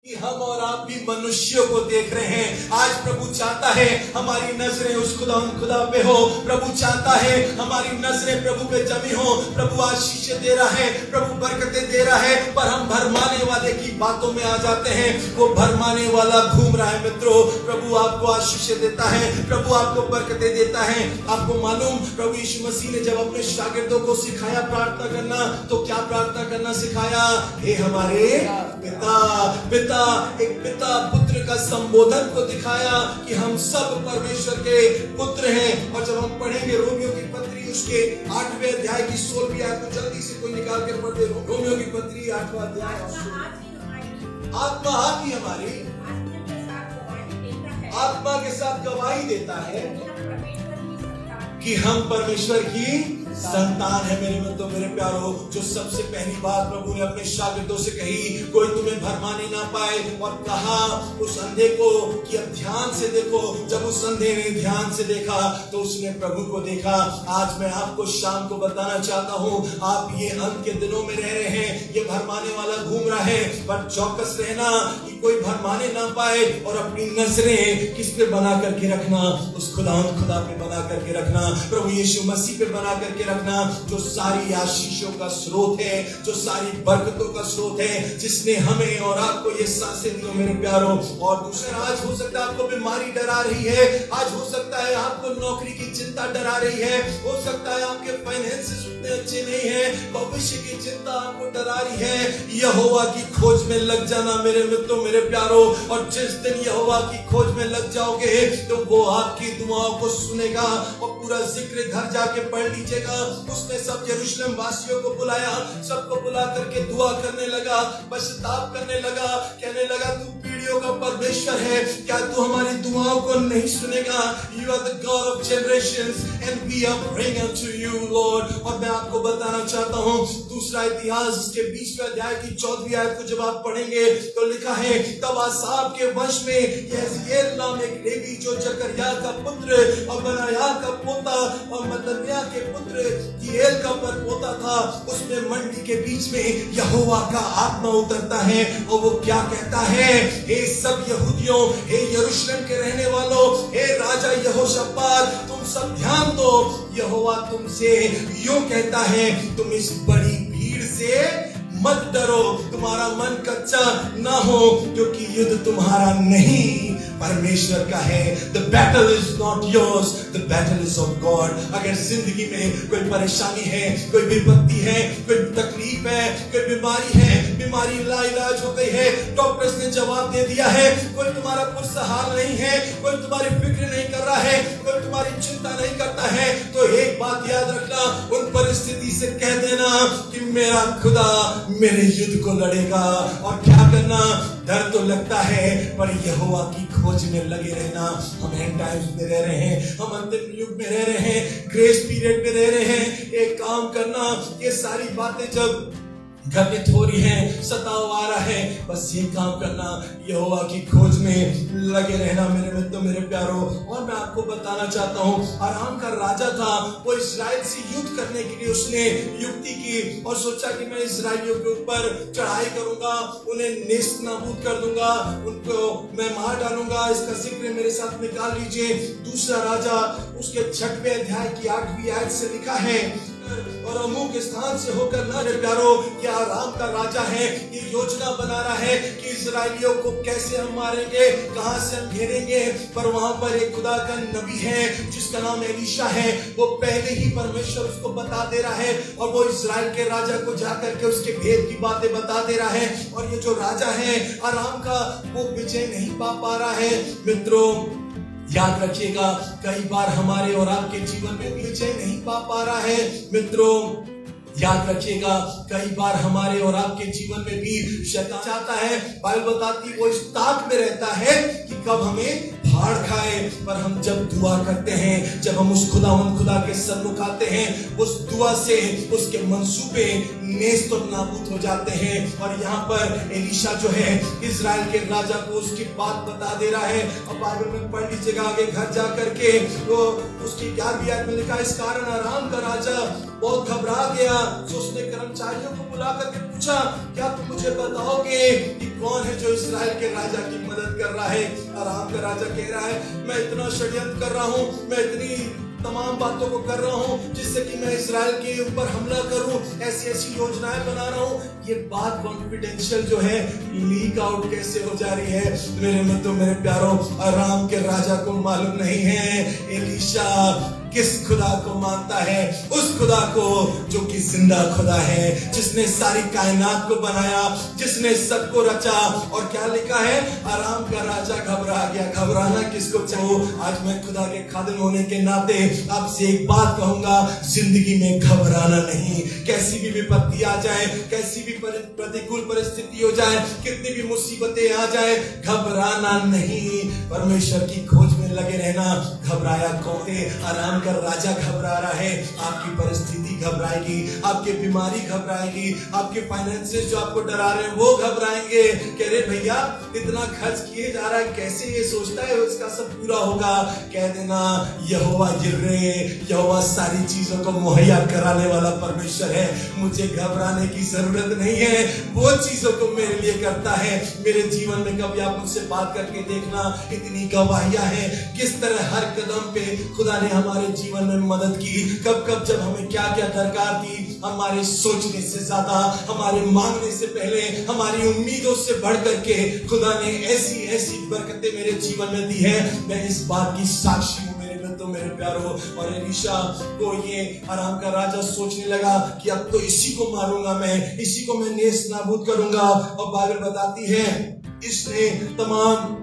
कि हम और आप भी मनुष्यों को देख रहे हैं। आज प्रभु चाहता है हमारी नजरें उस खुदा पे हो। प्रभु चाहता है हमारी नजरें प्रभु पे जमी हो। प्रभु आशीष दे रहा है, प्रभु बरकतें दे रहा है, पर हम भरमाने वाले की बातों में आ जाते हैं। वो भरमाने वाला घूम रहा है। मित्रों, प्रभु आपको आशीष देता है, प्रभु आपको बरकतें देता है। आपको मालूम, प्रभु यीशु मसीह ने जब अपने शागिर्दों को सिखाया प्रार्थना करना, तो क्या प्रार्थना करना सिखाया? हे हमारे पिता। एक पिता पुत्र का संबोधन को दिखाया कि हम सब परमेश्वर के पुत्र हैं। और जब हम पढ़ेंगे रोमियो की पत्री उसके 8वें अध्याय की 16वीं आयत को जल्दी से कोई निकाल कर पढ़ दे। रोमियो की पत्री 8वां अध्याय। आत्मा ही हमारी आत्मा के साथ गवाही देता है कि हम परमेश्वर की संतान है। मेरे मित्रों, मेरे प्यारो, जो सबसे पहली बात प्रभु ने अपने शागिर्दों से कही, कोई तुम्हें भरमाने ना पाए, और कहा उस अंधे को कि अब ध्यान से देखो। जब उस अंधे ने ध्यान से देखा तो उसने प्रभु को देखा। आज मैं आपको शाम को बताना चाहता हूं, आप ये अंत के दिनों में रह रहे हैं, ये भरमाने वाला घूम रहा है, पर चौकस रहना कि कोई भरमाने ना पाए, और अपनी नजरें किस पे बना करके रखना? उस खुदा पे बना करके रखना, प्रभु यीशु मसीह पे बना करके रखना, जो सारी आशीषों का स्रोत है, जो सारी बरकतों का स्रोत है, जिसने हमें और आपको ये सांसें दी। मेरे प्यारों, और दूसरा, आज हो सकता है आपको बीमारी डरा रही है, आज हो सकता है आपको नौकरी की चिंता डरा रही है, हो सकता है आपके फाइनेंसेस उतने अच्छे नहीं है, भविष्य की चिंता आपको डरा रही है। यहोवा की खोज में लग जाना मेरे मित्रों, मेरे प्यारों, और जिस दिन यहोवा की खोज में लग जाओगे तो वो आपकी दुआओं को सुनेगा। और पूरा जिक्र घर जाके पढ़ लीजिएगा। उसने सब यरूशलेम वासियों को बुलाया, सबको बुला करके दुआ करने लगा, पश्चाताप करने लगा, कहने लगा तू पीढ़ियों का परमेश्वर है, क्या तू हमारी दुआओं को नहीं सुनेगा? You are the God of generations and we are praying unto you Lord। और मैं आपको बताना चाहता हूँ, दूसरा इतिहास उसके 20वें अध्याय की 14वीं आयत को जब आप पढ़ेंगे तो लिखा है, तब आसाप के वंश में यहज़ीएल नाम एक लेवी, जो जकरिया का पुत्र और बनाया का पोता और मत्तन्याह के पुत्र गिएल का परपोता था, उसमें मंडी के बीच में यहोवा का आत्मा उतरता है। और वो क्या कहता है? हे सब यहूदियों, हे यरूशलेम के रहने वालों, हे राजा यहोशापात, तुम सब ध्यान दो, यहोवा तुमसे यूं कहता है, तुम इस बड़ी भीड़ से मत डरो, तुम्हारा मन कच्चा ना हो, क्योंकि युद्ध तुम्हारा नहीं परमेश्वर का है। The battle is not yours, the battle is of God। अगर जिंदगी में कोई परेशानी है, कोई विपत्ति है, कोई तकलीफ है, कोई बीमारी है, बीमारी लाइलाज हो गई है, डॉक्टर्स ने जवाब दे दिया है, कोई तुम्हारा पुरसहार नहीं है, कोई तुम्हारी फिक्र नहीं कर रहा है, कोई तुम्हारी चिंता नहीं करता है, तो एक बात याद रखना, उन परिस्थिति से कह देना कि मेरा खुदा मेरे युद्ध को लड़ेगा। और क्या करना? डर तो लगता है, पर यहोवा की खोज में लगे रहना। हम एंड टाइम्स में रह रहे हैं, हम अंतिम युग में रह रहे हैं, ग्रेस पीरियड में रह रहे हैं। एक काम करना, ये सारी बातें जब घटित हो रही है, सताव आ रहा है, बस ये काम करना, यहोवा की खोज में लगे रहना मेरे मित्रों, मेरे प्यारों। और मैं आपको बताना चाहता हूँ, आराम का राजा था, वो इस्राएल से युद्ध करने के लिए उसने युक्ति की और सोचा कि मैं इस्राएलियों के ऊपर चढ़ाई करूंगा, उन्हें नेस्त नाबूद कर दूंगा, उनको मैं मार डालूंगा। इसका जिक्र मेरे साथ निकाल लीजिए, दूसरा राजा उसके 6वें अध्याय की 8वीं आयत से लिखा है, और अमुक स्थान से होकर ना रे प्यारो, क्या आराम का राजा है, ये योजना बना रहा है कि इजराइलियों को कैसे हम मारेंगे, कहां से हम घेरेंगे। पर वहां पर एक खुदा का नबी है जिसका नाम एलीशा है, वो पहले ही परमेश्वर उसको बता दे रहा है, और वो इजराइल के राजा को जाकर के उसके भेद की बातें बता दे रहा है। और ये जो राजा है आराम का, वो विजय नहीं पा रहा है। मित्रों, याद रखिएगा, कई बार हमारे और आपके जीवन में विजय नहीं पा रहा है। मित्रों, याद रखिएगा, कई बार हमारे और आपके जीवन में भी शैतान चाहता है, बाइबल बताती वो इस ताक में रहता है कि कब हमें फाड़ खाए। पर हम जब दुआ करते हैं, जब हम उस खुदा के सन्मुख आते हैं, उस दुआ से उसके मंसूबे नेस्त और नाबूद हो जाते हैं। और यहाँ पर एलीशा जो है इजराइल के राजा को उसकी बात बता दे रहा है। और बाइबल में पढ़ लीजिएगा आगे घर जा करके, तो उसकी 11वीं आयत में लिखा, इस कारण अराम का राजा बहुत घबरा गया, तो उसने कर्मचारियों को बुला करके पूछा, क्या तुम मुझे बताओगे कि कौन है जो इस्राएल के राजा की मदद कर रहा है? अराम का राजा कह रहा है, मैं इतना षड्यंत्र कर रहा हूँ, मैं इतनी तमाम बातों को कर रहा हूं जिससे कि मैं इजराइल के ऊपर हमला करूं, ऐसी ऐसी योजनाएं बना रहा हूं। ये बात कॉन्फिडेंशियल जो है लीक आउट कैसे हो जा रही है? मेरे मित्रों, मेरे प्यारों, अराम के राजा को मालूम नहीं है एलीशा किस खुदा को मानता है, उस खुदा को जो कि जिंदा खुदा है, जिसने सारी कायनात को बनाया, जिसने सबको रचा। और क्या लिखा है? अराम का राजा घबरा गया। घबराना किसको चाहिए? आज मैं खुदा के खादिम होने के नाते आपसे एक बात कहूंगा, जिंदगी में घबराना नहीं। कैसी भी विपत्ति आ जाए, कैसी भी प्रतिकूल परिस्थिति हो जाए, कितनी भी मुसीबतें आ जाए, घबराना नहीं। परमेश्वर की खोज में लगे रहना। घबराया कौन है? अराम का राजा घबरा रहा है। आपकी परिस्थिति घबराएगी, आपकी बीमारी घबराएगी, आपके फाइनेंसेस जो आपको डरा रहे हैं वो घबराएंगे। कह रहे भैया इतना खर्च किए जा रहा है, कैसे ये सोचता है उसका सब पूरा होगा? कह देना यहोवा जिर्रे, यहोवा सारी चीजों को मुहैया कराने वाला परमेश्वर है। मुझे घबराने की जरूरत नहीं है, वो चीजों को मेरे लिए करता है। मेरे जीवन में कभी आप मुझसे बात करके देखना, इतनी गवाहियां हैं किस तरह हर कदम पे खुदा ने हमारे जीवन में मदद की। कब कब जब हमें क्या क्या दरकार थी, हमारे सोचने से ज्यादा, हमारे मांगने से पहले, हमारी उम्मीदों से बढ़ करके खुदा ने ऐसी ऐसी बरकतें मेरे जीवन में दी है। मैं इस बात की साक्षी हूँ मेरे मित्रों, मेरे प्यारों। और एलीशा को ये अराम का राजा सोचने लगा कि अब तो इसी को मारूंगा मैं, इसी को मैं नेस्त नाबूद करूंगा। और बाइबल बताती है इसने तमाम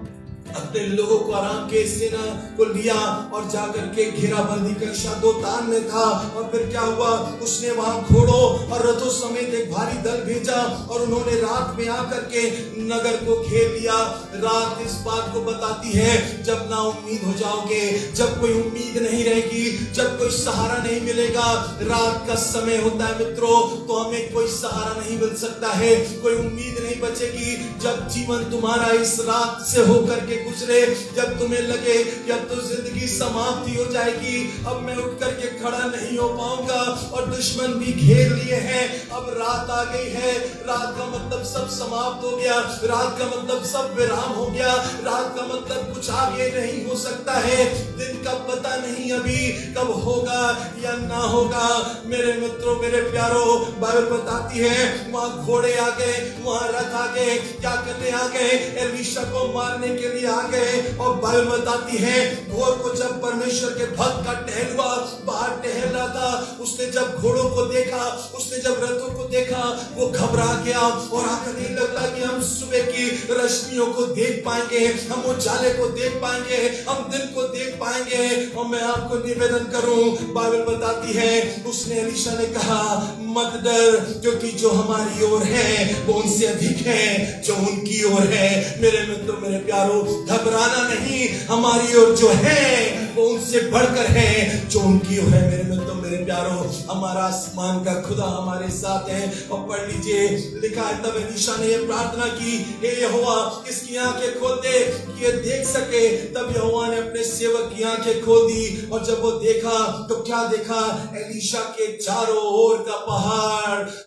अपने लोगों को, अराम के सेना को लिया और जाकर के घेराबंदी कक्षा दोतान में था। और फिर क्या हुआ? उसने वहां घोड़ों और रथों समेत एक भारी दल भेजा और उन्होंने रात में आकर के नगर को घेर लिया। रात इस बात को बताती है जब ना उम्मीद हो जाओगे, जब कोई उम्मीद नहीं रहेगी, जब कोई सहारा नहीं मिलेगा। रात का समय होता है मित्रों, तो हमें कोई सहारा नहीं मिल सकता है, कोई उम्मीद नहीं बचेगी। जब जीवन तुम्हारा इस रात से होकर के गुजरे, जब तुम्हें लगे कि अब तो जिंदगी समाप्ति हो जाएगी, अब मैं उठ करके खड़ा नहीं हो पाऊंगा और दुश्मन भी घेर लिए हैं, अब रात आ गई है, रात का मतलब सब समाप्त हो गया, रात का मतलब सब विराम हो गया, रात का मतलब कुछ आगे नहीं हो सकता है, दिन का पता नहीं अभी कब होगा या ना होगा। मेरे मित्रों, मेरे प्यारों, बाइबल बताती है वहां घोड़े आ गए, वहां रथ आ गए। क्या करने आ गए? एलीशा को मारने के लिए आ गए। और बाइबल बताती है भोर को जब परमेश्वर के भक्त का टहलुआ बाहर टहल रहा था, उसने जब घोड़ों को देखा, उसने जब रथों को देखा, वो घबरा गया और आकर नहीं लगता कि हम सुबह की रोशनियों को देख पाएंगे, हम उजाले को देख पाएंगे, हम दिन को देख पाएंगे। और मैं आपको निवेदन करूं, बाइबल बताती है उसने, एलीशा ने कहा मत डर, क्योंकि जो हमारी ओर है वो उनसे अधिक है जो उनकी ओर है। मेरे मित्रों, मेरे प्यारों, घबराना नहीं, हमारी ओर जो है वो उनसे बढ़कर है जो उनकी ओर है। मेरे मित्रों, मेरे प्यारों, हमारा आसमान का खुदा हमारे साथ है। और पढ़ लीजिए, लिखा है तब एलीशा ने यह प्रार्थना की, हे यहोवा इसकी आंखें खोल दे कि ये देख सके। तब यहोवा ने अपने सेवक की आंखें खोल दी और जब वो देखा तो क्या देखा? एलीशा के चारों ओर का पहाड़